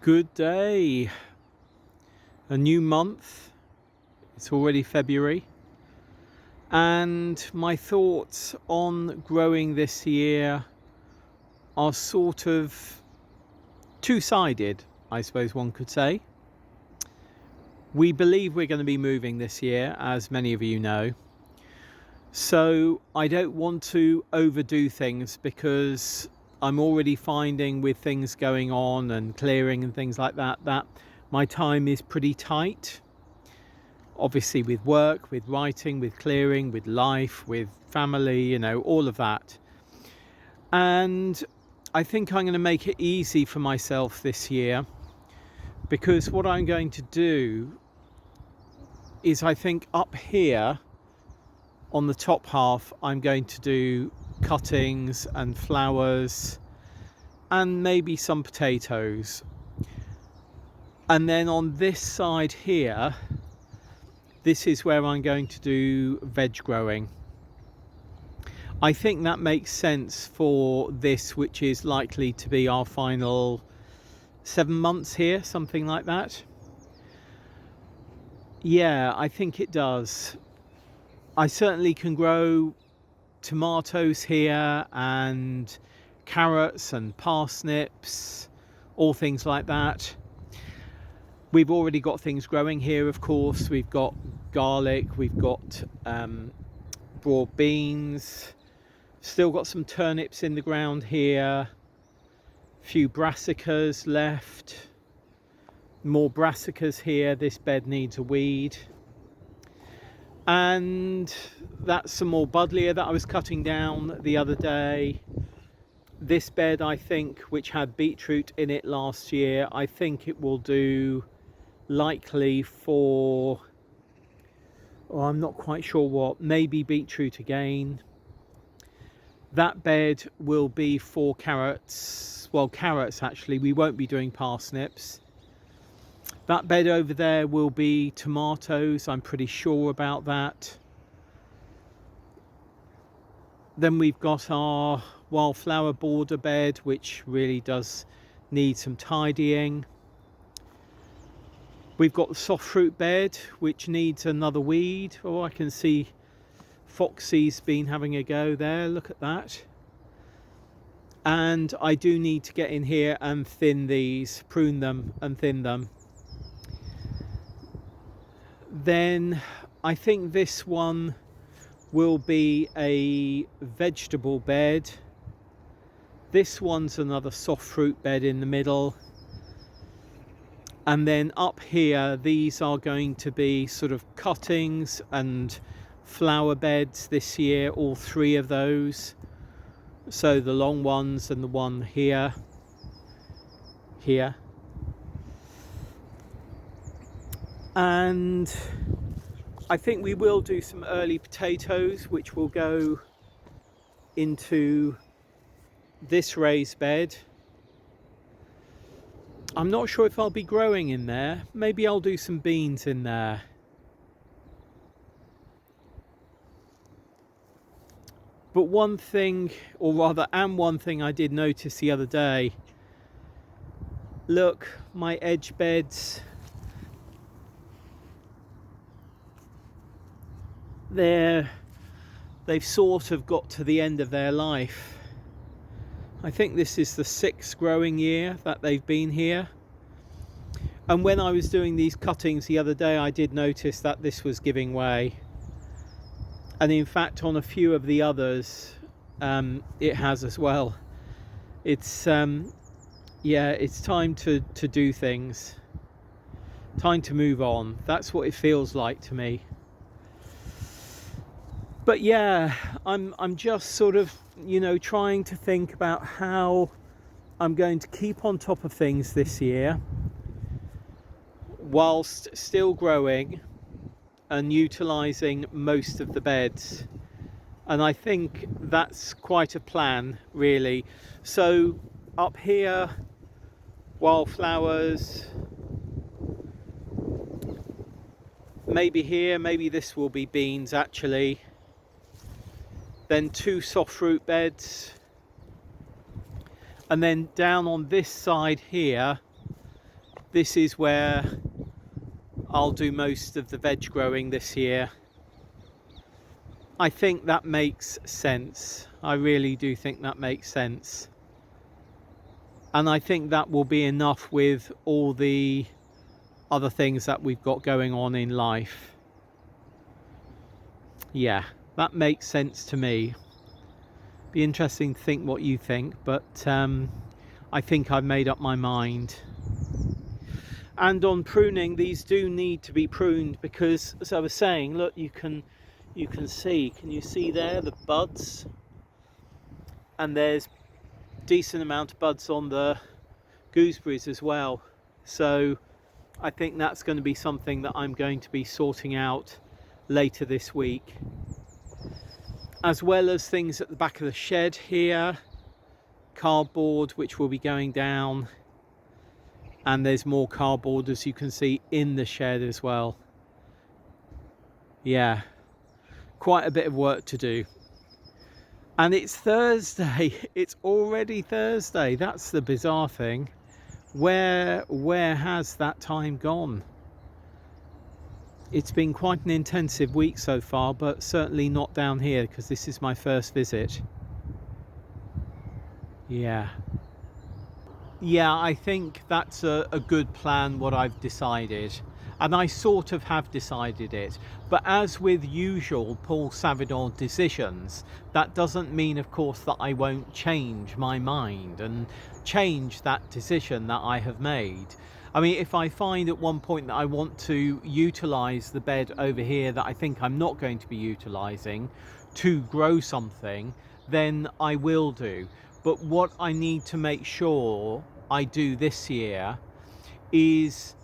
Good day. A new month. It's already February. And my thoughts on growing this year are sort of two-sided, I suppose one could say. We believe we're going to be moving this year, as many of you know. So I don't want to overdo things because I'm already finding with things going on and clearing and things like that, that my time is pretty tight. Obviously with work, with writing, with clearing, with life, with family, all of that. And I think I'm going to make it easy for myself this year, because what I'm going to do is, I think up here on the top half, I'm going to do cuttings and flowers and maybe some potatoes. And then on this side here, this is where I'm going to do veg growing. I think that makes sense for this, which is likely to be our final 7 months here, something like that. Yeah, I think it does. I certainly can grow tomatoes here and carrots and parsnips, all things like that. We've already got things growing here, of course. We've got garlic, we've got broad beans, still got some turnips in the ground here, a few brassicas left, more brassicas here. This bed needs a weed. And that's some more buddleia that I was cutting down the other day. This bed, I think, which had beetroot in it last year, I think it will do likely for, I'm not quite sure what, maybe beetroot again. That bed will be for carrots. Well, carrots actually, we won't be doing parsnips. That bed over there will be tomatoes, I'm pretty sure about that. Then we've got our wildflower border bed, which really does need some tidying. We've got the soft fruit bed, which needs another weed. Oh, I can see Foxy's been having a go there, look at that. And I do need to get in here and thin these, prune them and thin them. Then I think this one will be a vegetable bed. This one's another soft fruit bed in the middle. And then up here, these are going to be sort of cuttings and flower beds this year, all three of those. So the long ones and the one here. And I think we will do some early potatoes, which will go into this raised bed. I'm not sure if I'll be growing in there. Maybe I'll do some beans in there. But one thing, or rather, one thing I did notice the other day. Look, my edge beds. They've sort of got to the end of their life. I think this is the 6th growing year that they've been here. And when I was doing these cuttings the other day, I did notice that this was giving way. And in fact, on a few of the others, it has as well. It's it's time to do things. Time to move on. That's what it feels like to me. But yeah, I'm just sort of, trying to think about how I'm going to keep on top of things this year whilst still growing and utilising most of the beds. And I think that's quite a plan, really. So up here, wildflowers. Maybe here, maybe this will be beans actually. Then 2 soft fruit beds, and then down on this side here this is where I'll do most of the veg growing this year. I think that makes sense. I really do think that makes sense. And I think that will be enough with all the other things that we've got going on in life. Yeah, that makes sense to me. Be interesting to think what you think, but I think I've made up my mind. And on pruning, these do need to be pruned because, as I was saying, look, you can see, can you see there the buds? And there's decent amount of buds on the gooseberries as well. So I think that's going to be something that I'm going to be sorting out later this week, as well as things at the back of the shed here, cardboard which will be going down, and there's more cardboard, as you can see, in the shed as well. Yeah, quite a bit of work to do. And it's Thursday. It's already Thursday. That's the bizarre thing. Where has that time gone? It's been quite an intensive week so far, but certainly not down here because this is my first visit. Yeah, I think that's a good plan, what I've decided. And I sort of have decided it. But as with usual Paul Savidor decisions, that doesn't mean, of course, that I won't change my mind and change that decision that I have made. I mean, if I find at one point that I want to utilise the bed over here that I think I'm not going to be utilising to grow something, then I will do. But what I need to make sure I do this year is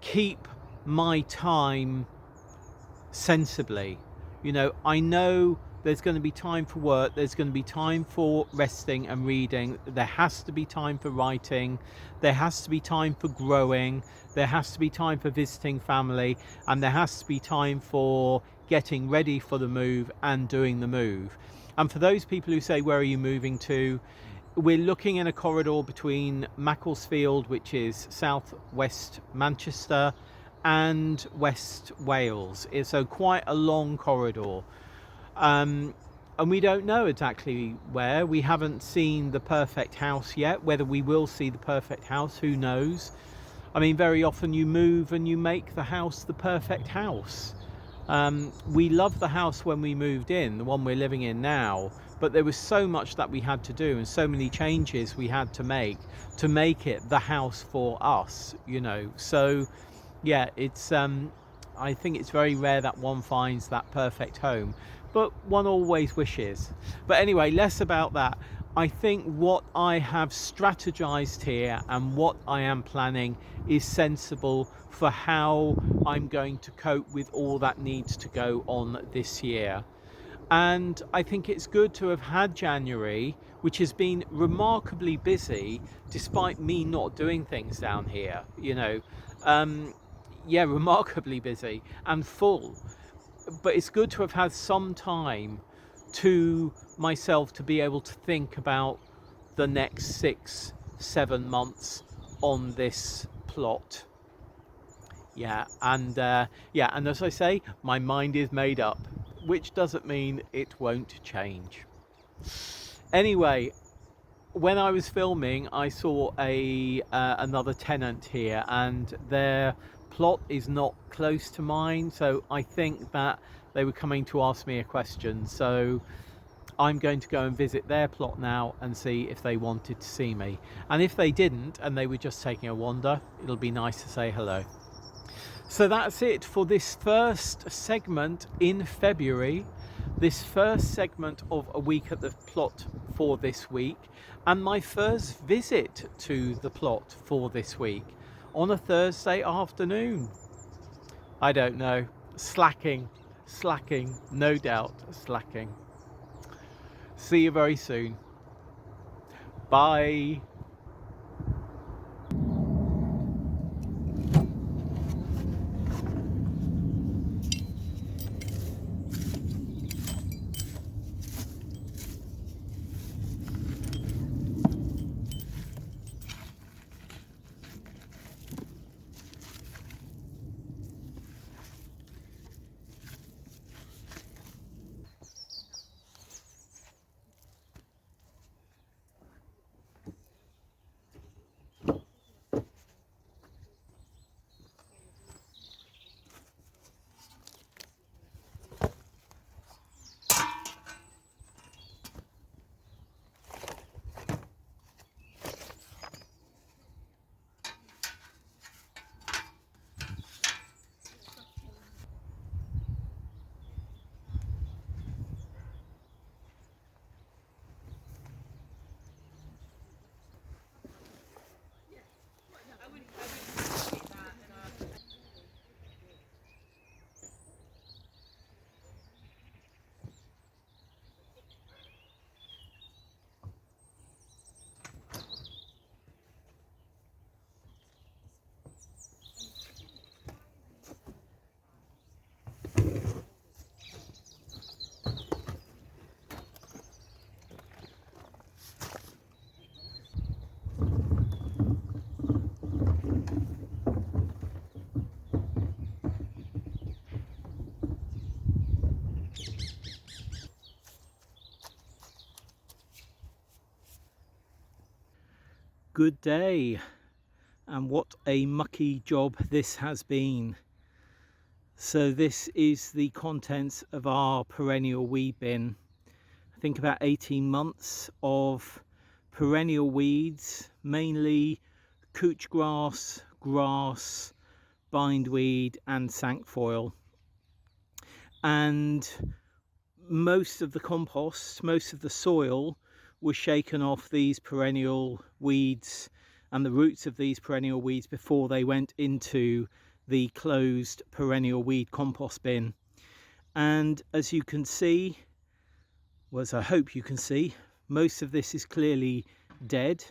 keep my time sensibly. You know, I know there's going to be time for work, there's going to be time for resting and reading, there has to be time for writing, there has to be time for growing, there has to be time for visiting family, and there has to be time for getting ready for the move and doing the move. And for those people who say, where are you moving to? We're looking in a corridor between Macclesfield, which is southwest Manchester, and West Wales. So quite a long corridor. And we don't know exactly where. We haven't seen the perfect house yet. Whether we will see the perfect house, who knows? I mean, very often you move and you make the house the perfect house. We loved the house when we moved in, the one we're living in now, but there was so much that we had to do and so many changes we had to make it the house for us, you know. So yeah, it's I think it's very rare that one finds that perfect home, but one always wishes. But anyway, less about that. I think what I have strategized here and what I am planning is sensible for how I'm going to cope with all that needs to go on this year. And I think it's good to have had January, which has been remarkably busy despite me not doing things down here, you know. Yeah, remarkably busy and full. But it's good to have had some time to myself to be able to think about the next 6-7 months on this plot. Yeah, and as I say, my mind is made up, which doesn't mean it won't change. Anyway, when I was filming, I saw another tenant here, and their plot is not close to mine, so I think that they were coming to ask me a question. So I'm going to go and visit their plot now and see if they wanted to see me. And if they didn't and they were just taking a wander, it'll be nice to say hello. So that's it for this first segment in February, this first segment of a week at the plot for this week, and my first visit to the plot for this week on a Thursday afternoon. I don't know, slacking, no doubt slacking. See you very soon. Bye. Good day, and what a mucky job this has been. So this is the contents of our perennial weed bin. I think about 18 months of perennial weeds, mainly couch grass, grass, bindweed and cinquefoil. And most of the compost, most of the soil was shaken off these perennial weeds and the roots of these perennial weeds before they went into the closed perennial weed compost bin. And as you can see, well, as I hope you can see, most of this is clearly dead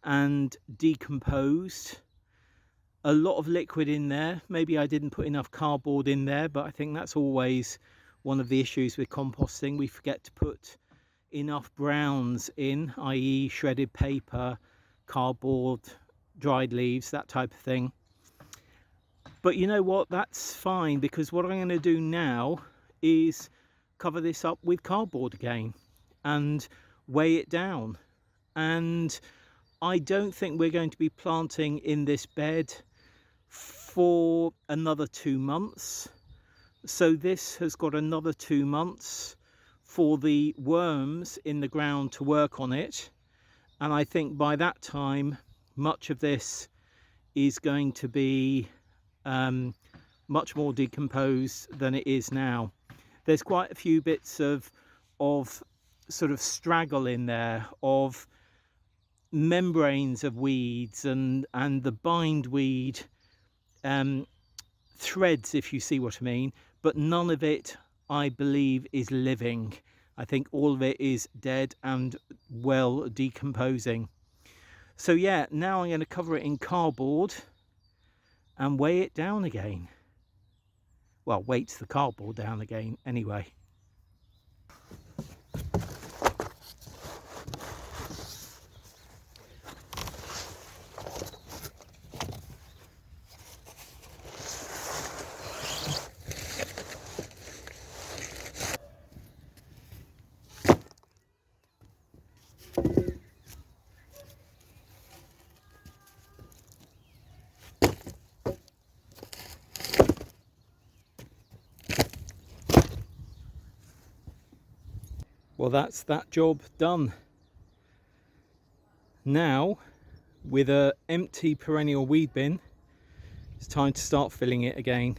and decomposed. A lot of liquid in there. Maybe I didn't put enough cardboard in there, but I think that's always one of the issues with composting. We forget to put enough browns in, i.e. shredded paper, cardboard, dried leaves, that type of thing. But you know what, that's fine, because what I'm going to do now is cover this up with cardboard again and weigh it down. And I don't think we're going to be planting in this bed for another 2 months. So this has got another 2 months for the worms in the ground to work on it, and I think by that time much of this is going to be much more decomposed than it is now. There's quite a few bits of sort of straggle in there, of membranes of weeds and the bindweed threads, if you see what I mean, but none of it I believe is living. I think all of it is dead and well decomposing. So yeah, now I'm going to cover it in cardboard and weigh it down again. Well, weight the cardboard down again anyway. Well, that's that job done. Now, with an empty perennial weed bin, it's time to start filling it again.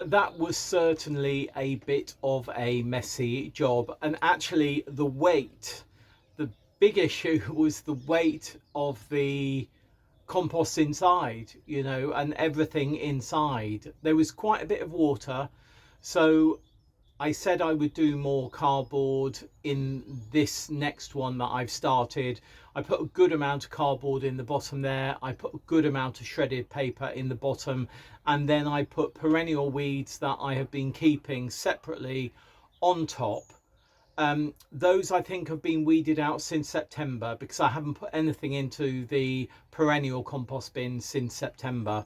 That was certainly a bit of a messy job, and actually the big issue was the weight of the compost inside, you know, and everything inside. There was quite a bit of water, so I said I would do more cardboard in this next one that I've started. I put a good amount of cardboard in the bottom there. I put a good amount of shredded paper in the bottom, and then I put perennial weeds that I have been keeping separately on top. Those I think have been weeded out since September, because I haven't put anything into the perennial compost bin since September.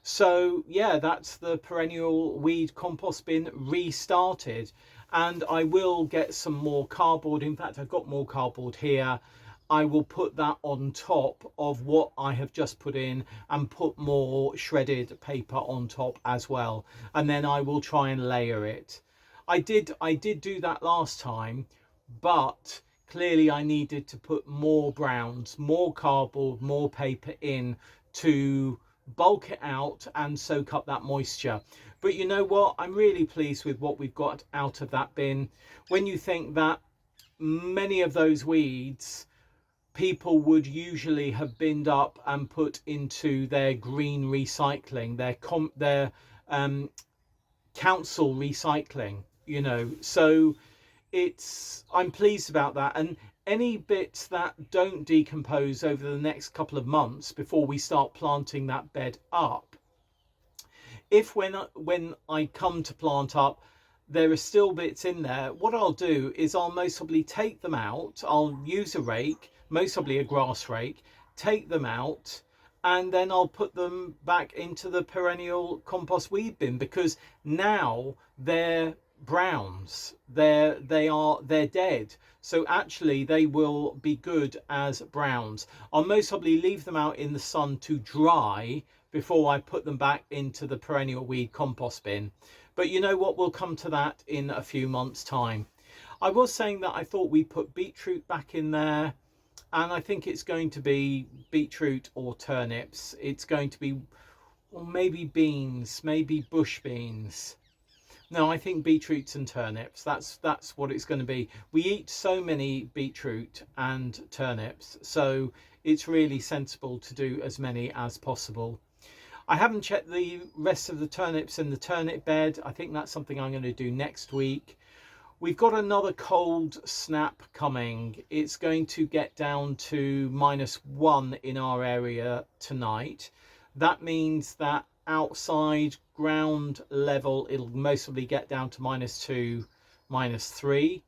So yeah, that's the perennial weed compost bin restarted, and I will get some more cardboard. In fact, I've got more cardboard here. I will put that on top of what I have just put in and put more shredded paper on top as well. And then I will try and layer it. I did do that last time, but clearly I needed to put more browns, more cardboard, more paper in to bulk it out and soak up that moisture. But you know what? I'm really pleased with what we've got out of that bin. When you think that many of those weeds people would usually have binned up and put into their green recycling, their council recycling, you know. So I'm pleased about that. And any bits that don't decompose over the next couple of months before we start planting that bed up, if when I come to plant up there are still bits in there, what I'll do is I'll most probably take them out. I'll use a rake, most probably a grass rake, take them out, and then I'll put them back into the perennial compost weed bin, because now they're browns, they're dead, so actually they will be good as browns. I'll most probably leave them out in the sun to dry before I put them back into the perennial weed compost bin. But you know what, we'll come to that in a few months' time. I was saying that I thought we'd put beetroot back in there, and I think it's going to be beetroot or turnips. It's going to be, or maybe beans, maybe bush beans. No, I think beetroots and turnips. That's what it's going to be. We eat so many beetroot and turnips, so it's really sensible to do as many as possible. I haven't checked the rest of the turnips in the turnip bed. I think that's something I'm going to do next week. We've got another cold snap coming. It's going to get down to -1 in our area tonight. That means that outside ground level, it'll mostly get down to -2, -3.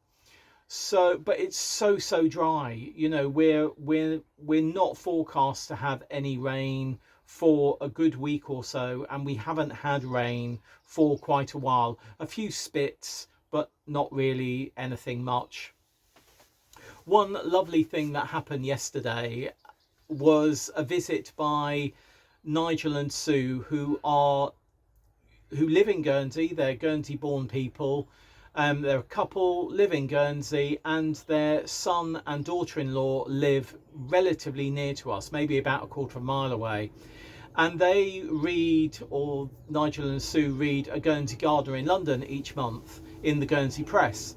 So, but it's so dry. You know, we're not forecast to have any rain for a good week or so, and we haven't had rain for quite a while. A few spits, but not really anything much. One lovely thing that happened yesterday was a visit by Nigel and Sue, who live in Guernsey. They're Guernsey born people. They're a couple, live in Guernsey, and their son and daughter-in-law live relatively near to us, maybe about a quarter of a mile away. And they read, or Nigel and Sue read, A Guernsey Gardener in London each month in the Guernsey Press.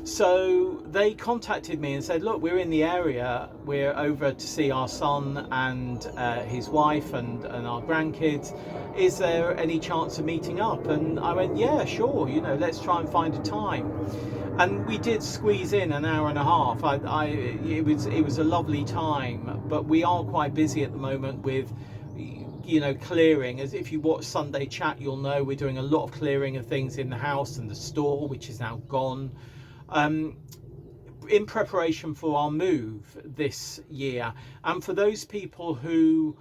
So they contacted me and said, look, we're in the area, we're over to see our son and his wife and our grandkids. Is there any chance of meeting up? And I went, yeah, sure, you know, let's try and find a time. And we did squeeze in an hour and a half. It was a lovely time, but we are quite busy at the moment with, you know, clearing. As if you watch Sunday Chat, you'll know we're doing a lot of clearing of things in the house and the store, which is now gone, in preparation for our move this year. And for those people who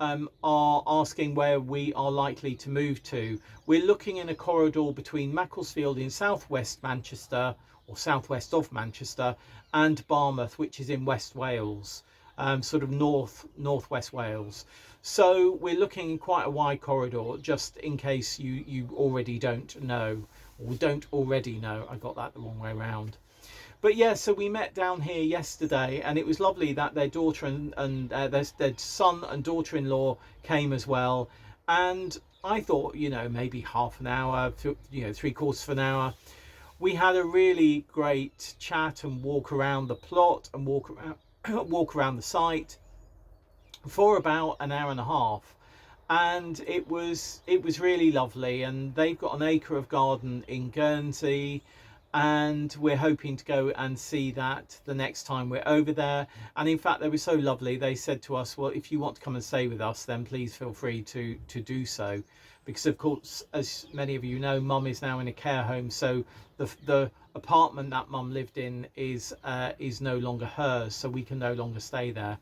are asking where we are likely to move to, we're looking in a corridor between Macclesfield in southwest Manchester, or southwest of Manchester, and Barmouth, which is in West Wales, sort of northwest Wales. So we're looking in quite a wide corridor, just in case you already don't know, or don't already know. I got that the wrong way around. But yeah, so we met down here yesterday, and it was lovely that their daughter and their son and daughter-in-law came as well. And I thought, you know, maybe half an hour, you know, 3/4 of an hour. We had a really great chat and walk around the plot and walk around the site for about an hour and a half. And it was really lovely. And they've got an acre of garden in Guernsey, and we're hoping to go and see that the next time we're over there. And in fact, they were so lovely, they said to us, well, if you want to come and stay with us, then please feel free to do so, because of course, as many of you know, Mum is now in a care home, so the apartment that Mum lived in is no longer hers, so we can no longer stay there.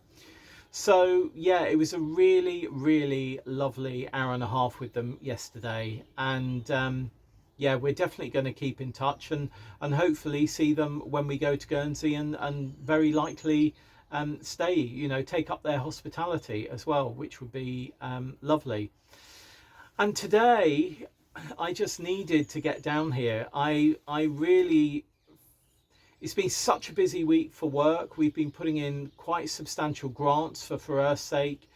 So yeah, it was a really lovely hour and a half with them yesterday. And yeah, we're definitely going to keep in touch and hopefully see them when we go to Guernsey, and very likely stay, you know, take up their hospitality as well, which would be lovely. And today I just needed to get down here. I really, it's been such a busy week for work. We've been putting in quite substantial grants for Earth's sake,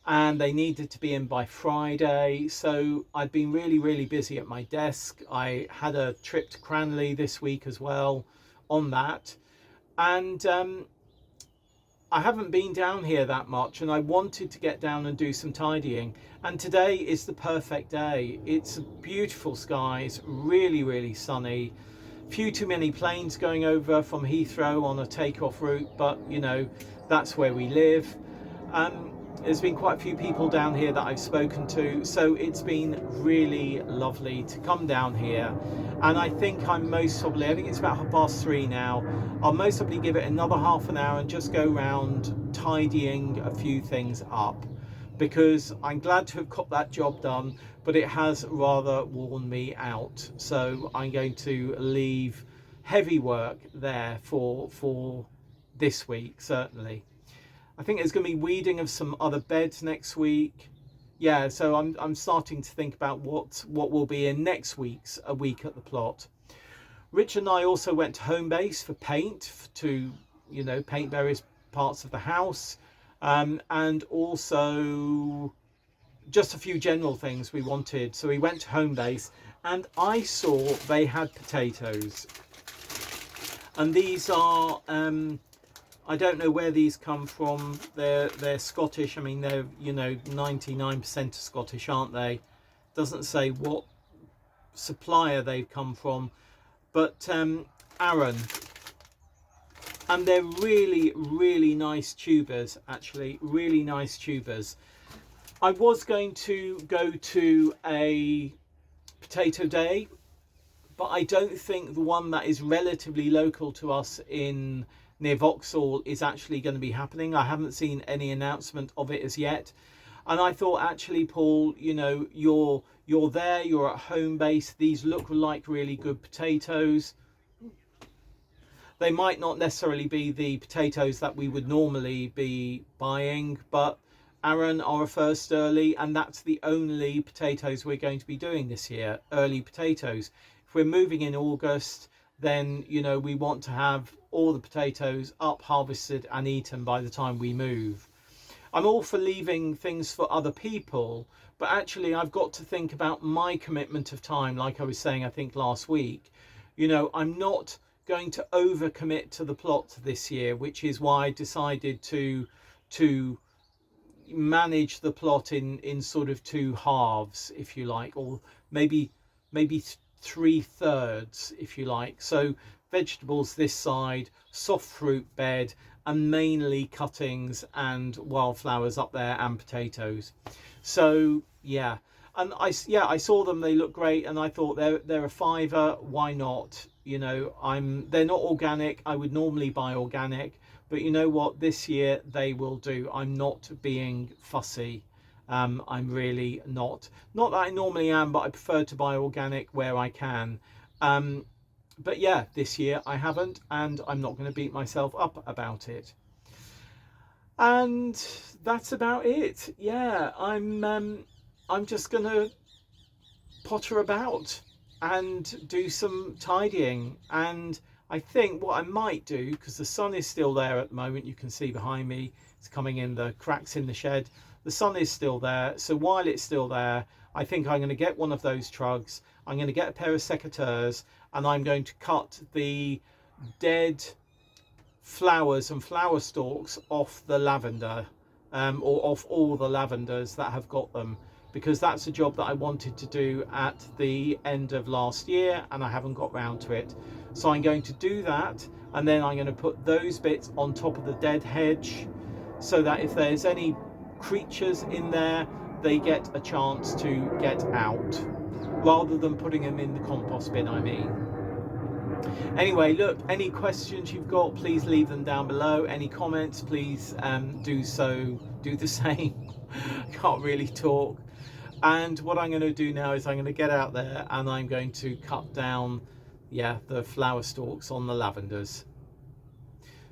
and they needed to be in by Friday. So I've been really busy at my desk. I had a trip to Cranley this week as well on that. And I haven't been down here that much, and I wanted to get down and do some tidying. And today is the perfect day. It's beautiful skies, really sunny. Few too many planes going over from Heathrow on a takeoff route, but you know, that's where we live. There's been quite a few people down here that I've spoken to, so it's been really lovely to come down here. And I think I'm most probably, I think it's about 3:30 now, I'll most probably give it another half an hour and just go around tidying a few things up, because I'm glad to have got that job done, but it has rather worn me out. So I'm going to leave heavy work there for this week, certainly. I think there's going to be weeding of some other beds next week. Yeah, so I'm starting to think about what will be in next week's A Week at the Plot. Rich and I also went to Homebase for paint, to, you know, paint various parts of the house, and also just a few general things we wanted. So we went to Homebase, and I saw they had potatoes, and these are I don't know where these come from. They're Scottish. I mean, they're, you know, 99% Scottish, aren't they? Doesn't say what supplier they've come from, but Arran. And they're really nice tubers, actually, really nice tubers. I was going to go to a potato day, but I don't think the one that is relatively local to us in near Vauxhall is actually going to be happening. I haven't seen any announcement of it as yet. And I thought, actually, Paul, you know, you're there, you're at Homebase. These look like really good potatoes. They might not necessarily be the potatoes that we would normally be buying, but Arran are a first early, and that's the only potatoes we're going to be doing this year, early potatoes. If we're moving in August, then, you know, we want to have all the potatoes up, harvested and eaten by the time we move. I'm all for leaving things for other people, but actually I've got to think about my commitment of time. Like I was saying, I think last week, you know, I'm not going to overcommit to the plot this year, which is why I decided to manage the plot in sort of two halves, if you like, or maybe 3/3, if you like. So vegetables this side, soft fruit bed, and mainly cuttings and wildflowers up there, and potatoes. So yeah, and I saw them, they look great, and I thought they're a fiver, why not? You know, they're not organic. I would normally buy organic, but you know what, this year they will do. I'm not being fussy. I'm really not that I normally am, but I prefer to buy organic where I can. But yeah, this year I haven't, and I'm not going to beat myself up about it. And that's about it. Yeah, I'm just going to potter about and do some tidying. And I think what I might do, because the sun is still there at the moment, you can see behind me, it's coming in the cracks in the shed. The sun is still there, so while it's still there, I think I'm going to get one of those trugs. I'm going to get a pair of secateurs, and I'm going to cut the dead flowers and flower stalks off the lavender, or off all the lavenders that have got them, because that's a job that I wanted to do at the end of last year and I haven't got round to it. So I'm going to do that, and then I'm going to put those bits on top of the dead hedge, so that if there's any creatures in there, they get a chance to get out, rather than putting them in the compost bin, I mean. Anyway, look, any questions you've got, please leave them down below. Any comments, please do the same. Can't really talk. And what I'm going to do now is I'm going to get out there and I'm going to cut down, yeah, the flower stalks on the lavenders.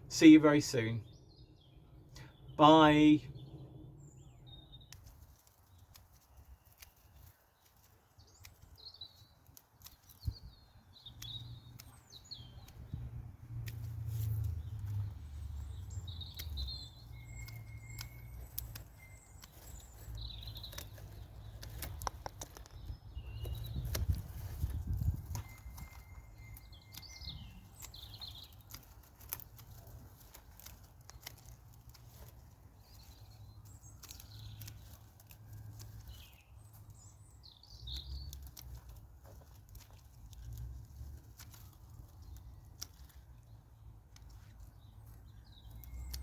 See you very soon. Bye.